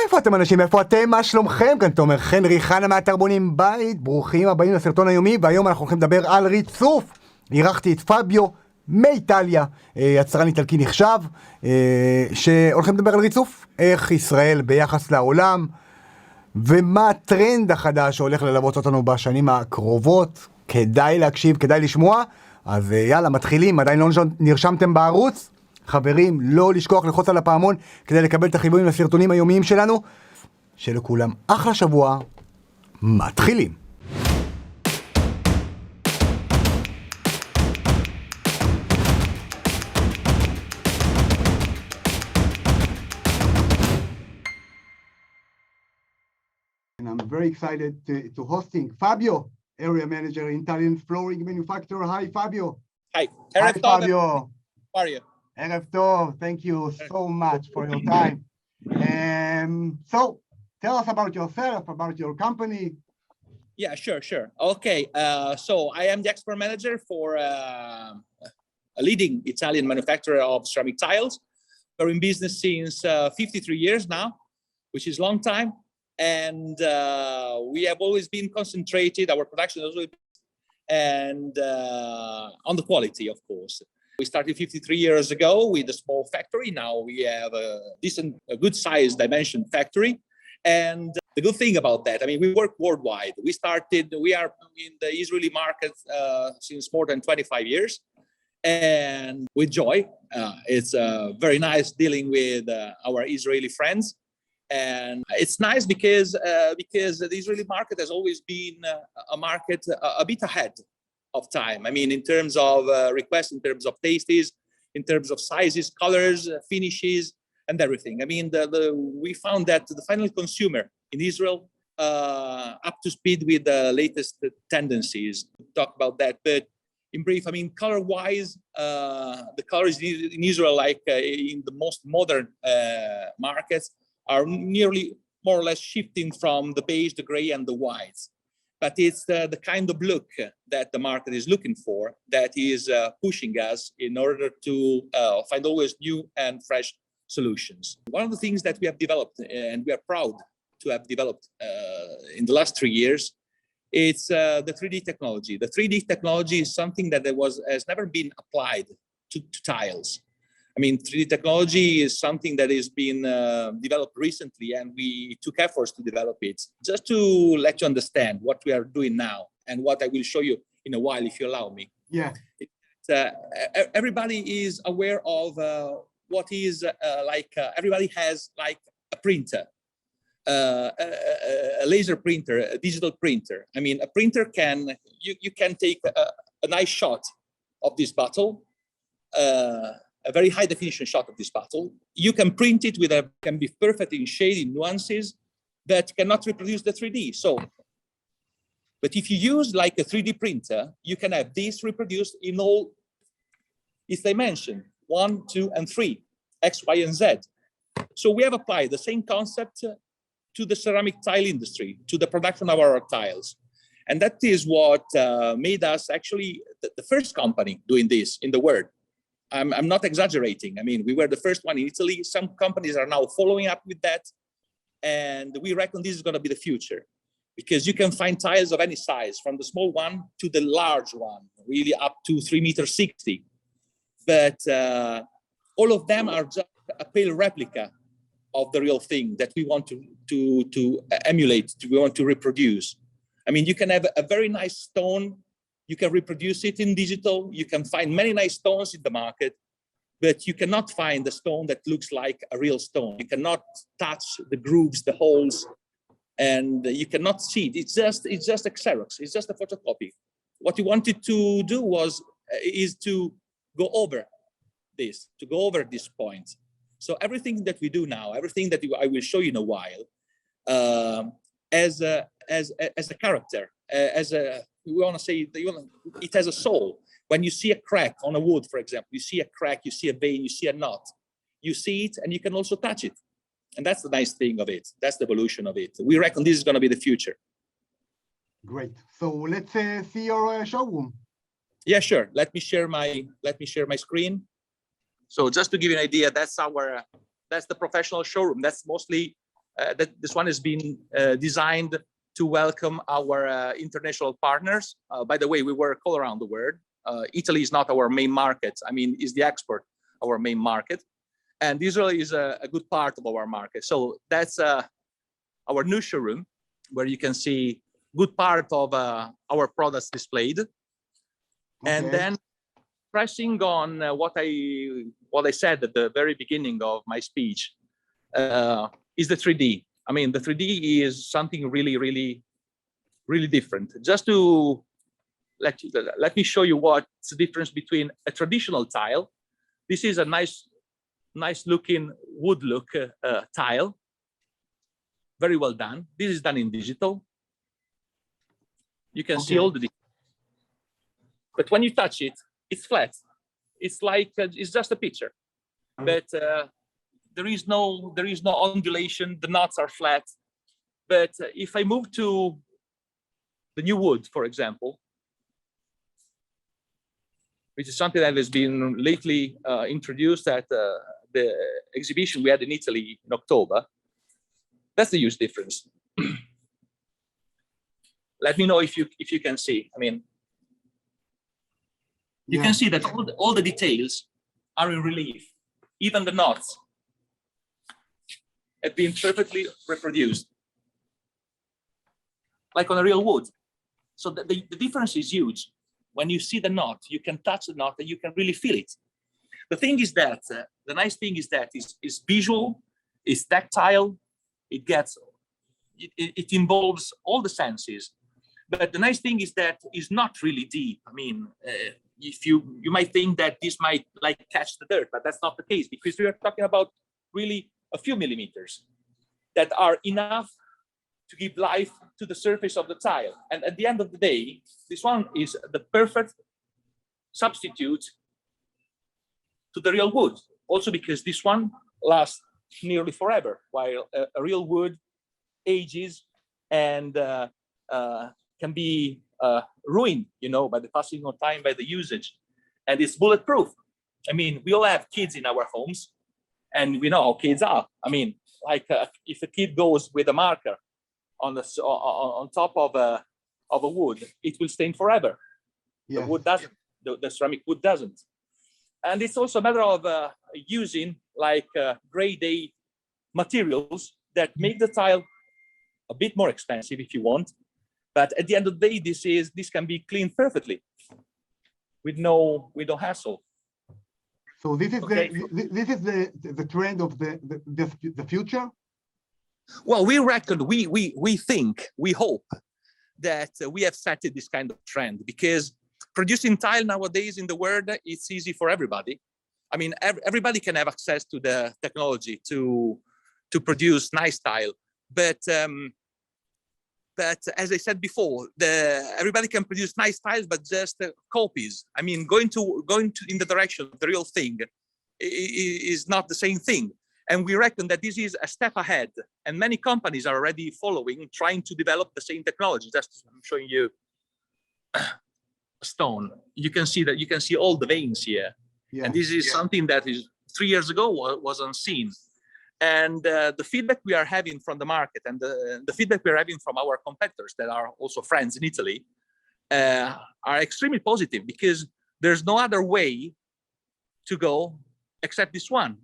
איפה אתם אנשים? איפה אתם? מה שלומכם? כאן תומר, כן, ריחאנה מאתר בונים בית. ברוכים הבאים לסרטון היומי, והיום אנחנו הולכים לדבר על ריצוף. אירחתי את פביו מאיטליה, יצרן איטלקי נחשב, שהולכים לדבר על ריצוף, איך ישראל ביחס לעולם, ומה הטרנד החדש שהולך ללוות אותנו בשנים הקרובות. כדאי להקשיב, כדאי לשמוע. אז יאללה, מתחילים. עדיין לא נרשמתם בערוץ? חברים, לא לשכוח ללחוץ על הפעמון כדי לקבל את החיוויים לסרטונים היומיים שלנו. שלכולם אחלה שבוע. מתחילים. And I'm very excited to hosting Fabio, area manager in Italian flooring manufacturer. Hi, Fabio. Hi. Hi, Fabio. How are you? Erev Tov, thank you so much for your time. So, tell us about yourself, about your company. Yeah, sure. Okay, so I am the expert manager for a leading Italian manufacturer of ceramic tiles. We're in business since 53 years now, which is a long time. And we have always been concentrated, our production has always been, and on the quality, of course. We started 53 years ago with a small factory. Now we have a good size dimension factory. And the good thing about that, I mean, we work worldwide. We are in the Israeli market since more than 25 years. And with joy, it's very nice dealing with our Israeli friends. And it's nice because the Israeli market has always been a market a bit ahead of time. I mean, in terms of requests, in terms of tastes, in terms of sizes, colors, finishes, and everything. I mean, we found that the final consumer in Israel up to speed with the latest tendencies. We'll talk about that, but in brief, I mean, color-wise, the colors in Israel, like in the most modern markets, are nearly more or less shifting from the beige, the gray, and the whites. But it's the kind of look that the market is looking for that is pushing us in order to find always new and fresh solutions. One of the things that we have developed, and we are proud to have developed in the last 3 years, it's the 3D technology. The 3D technology is something that has never been applied to tiles. I mean, 3D technology is something that has been developed recently, and we took efforts to develop it. Just to let you understand what we are doing now and what I will show you in a while, if you allow me. Yeah. Everybody is aware of what is everybody has like a printer, a laser printer, a digital printer. I mean, a printer you can take a nice shot of this bottle, a very high definition shot of this bottle. You can print it can be perfect in shade, in nuances, that cannot reproduce the 3D. But if you use like a 3D printer, you can have this reproduced in all its dimension, 1, 2, and 3, X, Y, and Z. So we have applied the same concept to the ceramic tile industry, to the production of our tiles. And that is what made us actually the first company doing this in the world. I'm not exaggerating. I mean, we were the first one in Italy. Some companies are now following up with that. And we reckon this is going to be the future, because you can find tiles of any size, from the small one to the large one, really up to 3.60 meters. But all of them are just a pale replica of the real thing that we want to emulate, we want to reproduce. I mean, you can have a very nice stone. You can reproduce it in digital. You can find many nice stones in the market, but you cannot find a stone that looks like a real stone. You cannot touch the grooves, the holes, and you cannot see it. It's just a Xerox. It's just a photocopy. What we wanted to do is to go over this point. So everything that we do now, everything that I will show you in a while, as a character, we want to say it has a soul. When you see a crack on a wood, for example, you see a crack, you see a vein, you see a knot, you see it, and you can also touch it. And that's the nice thing of it. That's the evolution of it. We reckon this is going to be the future. Great. So let's see your showroom. Yeah, sure. Let me share my screen. So just to give you an idea, that's the professional showroom. That's mostly This one has been designed to welcome our international partners. By the way, we work all around the world. Italy is not our main market. I mean, is the export our main market. And Israel is a good part of our market. So that's our new showroom, where you can see good part of our products displayed. Okay. And then pressing on what I said at the very beginning of my speech is the 3D. I mean, the 3D is something really, really, really different. Just to let me show you what's the difference between a traditional tile. This is a nice looking wood look tile. Very well done. This is done in digital. You can see all the details. But when you touch it, it's flat. It's like it's just a picture. But there is no undulation. The knots are flat. But if I move to the new wood, for example, which is something that has been lately introduced at the exhibition we had in Italy in October, that's the huge difference. Let me know if you can see. I mean, you can see that all the details are in relief. Even the knots have been perfectly reproduced, like on a real wood. So the difference is huge. When you see the knot, you can touch the knot and you can really feel it. The thing is that, the nice thing is that it's visual, it's tactile, it involves all the senses. But the nice thing is that it's not really deep. I mean, if you might think that this might like catch the dirt, but that's not the case, because we are talking about really a few millimeters that are enough to give life to the surface of the tile. And at the end of the day, this one is the perfect substitute to the real wood. Also because this one lasts nearly forever, while a real wood ages and can be ruined, by the passing of time, by the usage. And it's bulletproof. I mean, we all have kids in our homes, and we know how kids are. I mean, like if a kid goes with a marker on top of a wood, it will stain forever. Yeah. The wood doesn't. The ceramic wood doesn't. And it's also a matter of using like grade A materials that make the tile a bit more expensive if you want. But at the end of the day, this can be cleaned perfectly with no hassle. So this is the trend of the future. Well, we reckon, we think, we hope that we have set this kind of trend, because producing tile nowadays in the world, it's easy for everybody. I mean, everybody can have access to the technology to produce nice tile, but as I said before, everybody can produce nice tiles, but just copies. I mean, going to in the direction of the real thing is not the same thing. And we reckon that this is a step ahead, and many companies are already following, trying to develop the same technology. Just I'm showing you a stone. You can see all the veins here, and this is something that is 3 years ago was unseen. And the feedback we are having from the market, and the feedback we're having from our competitors that are also friends in Italy, are extremely positive, because there's no other way to go except this one.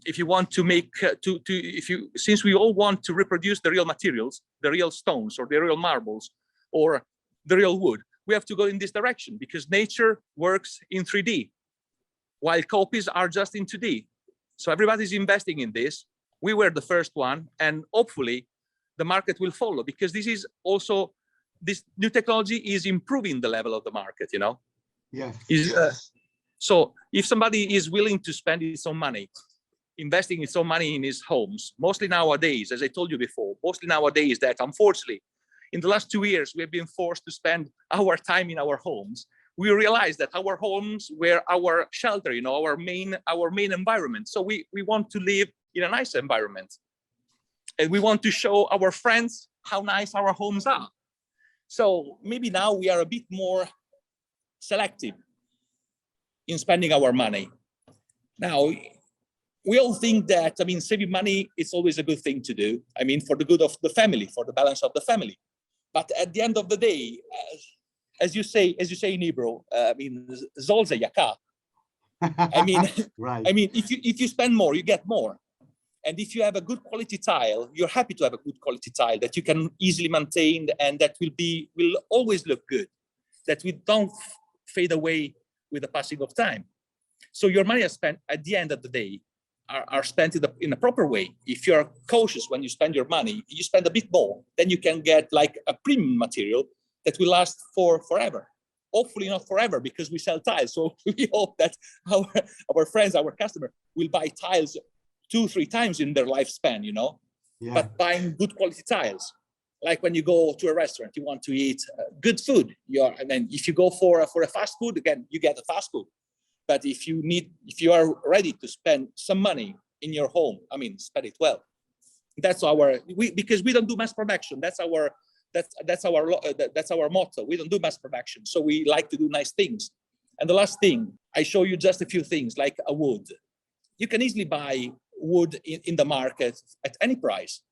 If you want to make, since we all want to reproduce the real materials, the real stones or the real marbles or the real wood, we have to go in this direction, because nature works in 3D, while copies are just in 2D. So everybody's investing in this. We were the first one, and hopefully the market will follow, because this new technology is improving the level of the market, Yes. So if somebody is willing to spend his own money, investing his own money in his homes, mostly nowadays, as I told you before, that unfortunately, in the last 2 years, we have been forced to spend our time in our homes. We realized that our homes were our shelter, our main environment. So we want to live in a nice environment. And we want to show our friends how nice our homes are. So maybe now we are a bit more selective in spending our money. Now, we all think that, I mean, saving money is always a good thing to do. I mean, for the good of the family, for the balance of the family. But at the end of the day, as you say in Hebrew, I mean, zol ze yakar. I mean, right. I mean, if you spend more, you get more. And if you have a good quality tile, you're happy to have a good quality tile that you can easily maintain and that will always look good, that we don't fade away with the passing of time. So your money is spent at the end of the day are spent in a proper way. If you're cautious when you spend your money, you spend a bit more, then you can get like a premium material that will last for forever. Hopefully not forever, because we sell tiles. So we hope that our friends, our customer will buy tiles 2-3 times in their lifespan, you know, but buying good quality tiles. Like when you go to a restaurant, you want to eat good food. And then if you go for a fast food, again, you get a fast food. But if you are ready to spend some money in your home, I mean, spend it well. That's because we don't do mass production. That's our motto. We don't do mass production. So we like to do nice things. And the last thing, I show you just a few things like a wood. You can easily buy wood in the market at any price.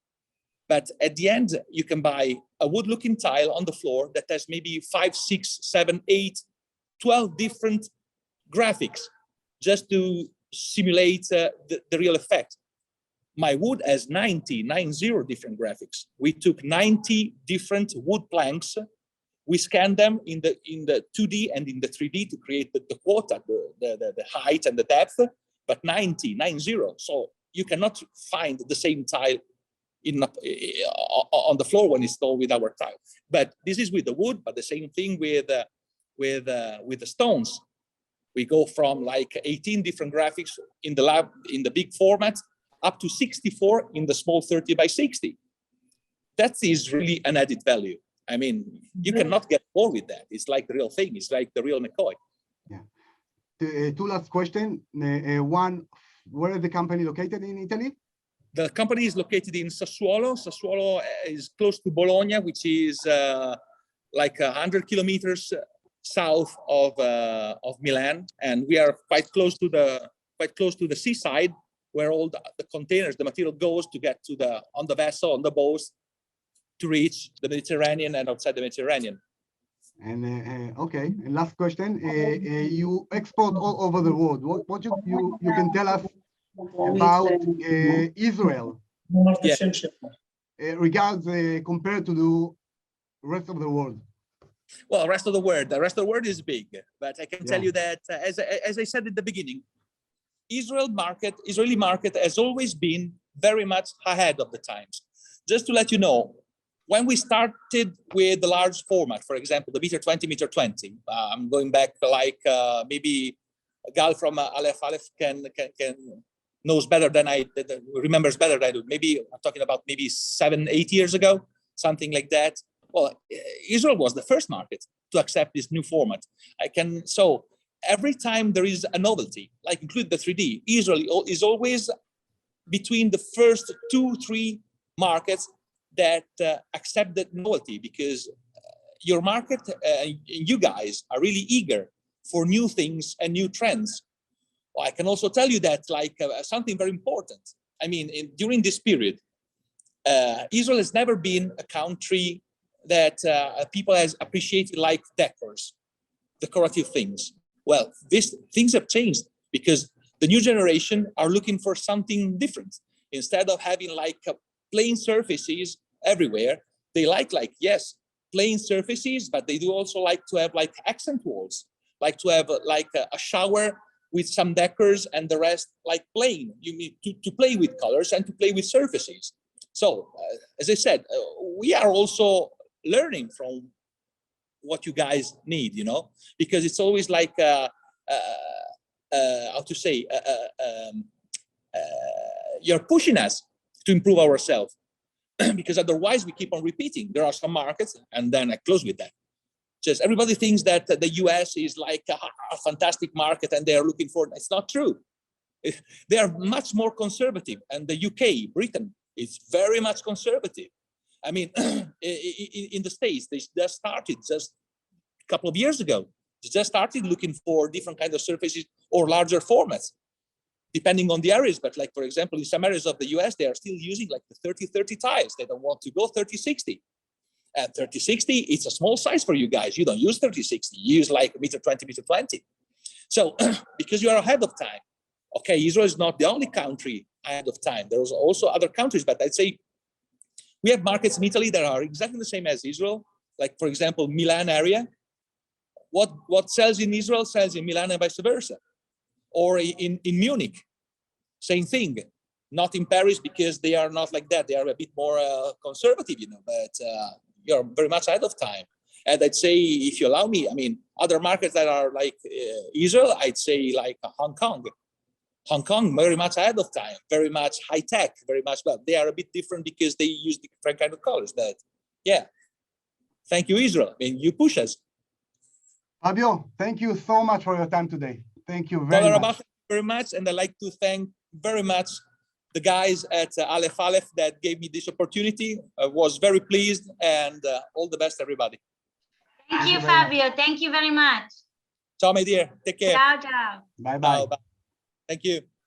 But at the end, you can buy a wood-looking tile on the floor that has maybe 5, 6, 7, 8, 12 different graphics just to simulate the real effect. My wood has 90 different graphics. We took 90 different wood planks. We scanned them in the 2D and in the 3D to create the quota, the height and the depth, but 90. So you cannot find the same tile on the floor when installed with our tile. But this is with the wood, but the same thing with the stones. We go from like 18 different graphics in the lab, in the big format, up to 64 in the small 30 by 60. That is really an added value. I mean, you cannot get more with that. It's like the real thing. It's like the real McCoy. Yeah. Two last questions. One, where is the company located in Italy? The company is located in Sassuolo. Sassuolo is close to Bologna, which is like 100 kilometers south of Milan, and we are quite close to the seaside, where all the containers, the material goes to get on the vessel, on the boats, to reach the Mediterranean and outside the Mediterranean. And okay, and last question, you export all over the world. What you can tell us about Israel? Regards compared to the rest of the world. Well, the rest of the world is big, but I can tell you that, as I said at the beginning, Israeli market has always been very much ahead of the times. Just to let you know, when we started with the large format, for example, the meter 20, meter 20, I'm going back like maybe Gal from Aleph can knows better than I remembers better than I do. Maybe I'm talking about maybe 7-8 years ago, something like that. Well, Israel was the first market to accept this new format. So every time there is a novelty, like include the 3D, Israel is always between the first 2-3 markets that accept that novelty, because your market and you guys are really eager for new things and new trends. Well, I can also tell you that something very important. I mean, during this period, Israel has never been a country that people has appreciated like decors, decorative things. Well, these things have changed because the new generation are looking for something different. Instead of having plain surfaces everywhere, they like yes, plain surfaces, but they do also like to have accent walls, like to have a shower with some decors and the rest plain. You need to play with colors and to play with surfaces. So, as I said, we are also learning from what you guys need, because it's always you're pushing us to improve ourselves, because otherwise we keep on repeating. There are some markets, and then I close with that. Just everybody thinks that the US is a fantastic market and they are looking for it. It's not true. They are much more conservative, and the UK, Britain, is very much conservative. I mean, in the States, they just started just a couple of years ago. They just started looking for different kinds of surfaces or larger formats. depending on the areas, but like, for example, in some areas of the US, they are still using like the 30-30 tiles. They don't want to go 30-60. And 30-60, it's a small size for you guys. You don't use 30-60, you use like meter 20, meter 20. So because you are ahead of time, okay, Israel is not the only country ahead of time. There's also other countries, but I'd say we have markets in Italy that are exactly the same as Israel. Like, for example, Milan area. What sells in Israel sells in Milan and vice versa. Or in Munich, same thing. Not in Paris because they are not like that. They are a bit more conservative, you know, but you're very much ahead of time. And I'd say, if you allow me, I mean, other markets that are like Israel, I'd say like Hong Kong. Hong Kong, very much ahead of time, very much high tech, very much, well, they are a bit different because they use different kind of colors, but yeah. Thank you, Israel. I mean, you push us. Fabio, thank you so much for your time today. Thank you very much. And I'd like to thank very much the guys at Aleph that gave me this opportunity. I was very pleased, and all the best, everybody. Thank you, Fabio. Thank you very much. Ciao, my dear. Take care. Ciao, ciao. Bye-bye. Thank you.